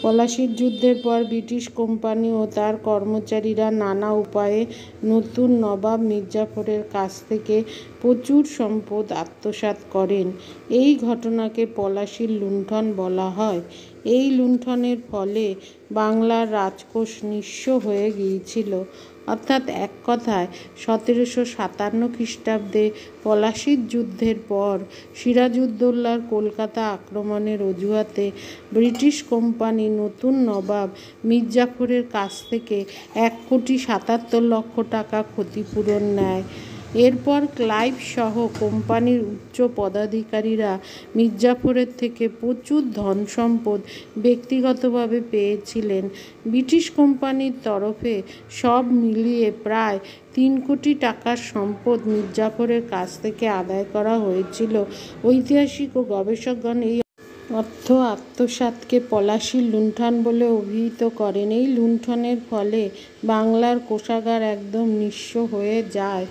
পলাশীর যুদ্ধের পর ব্রিটিশ কোম্পানি ও তার কর্মচারীরা নানা উপায়ে নতুন নবাব মির্জাফরের কাছ থেকে প্রচুর সম্পদ আত্মসাৎ করেন। এই ঘটনাকে পলাশীর লুণ্ঠন বলা হয়। এই লুণ্ঠনের ফলে বাংলার রাজকোষ নিঃস্ব হয়ে গিয়েছিল। অর্থাৎ এক কথায় 1757 খ্রিস্টাব্দে পলাশীর যুদ্ধের পর সিরাজউদ্দৌলার কলকাতা আক্রমণের অজুহাতে ব্রিটিশ কোম্পানি নতুন নবাব মির্জাফরের কাছ থেকে 1,77,00,000 টাকা ক্ষতিপূরণ নেয়। এরপর ক্লাইভ সহ কোম্পানির উচ্চ পদাধিকারীরা মির্জাফরের থেকে প্রচুর ধনসম্পদ ব্যক্তিগতভাবে পেয়েছিলেন। ব্রিটিশ কোম্পানির তরফে সব মিলিয়ে প্রায় 3 কোটি টাকার সম্পদ মির্জাফরের কাছ থেকে আদায় করা হয়েছিল। ঐতিহাসিক ও গবেষকগণ এই অর্থ আত্মসাৎকে পলাশীর লুণ্ঠন বলে অভিহিত করেন। এই লুণ্ঠনের ফলে বাংলার কোষাগার একদম নিঃস্ব হয়ে যায়।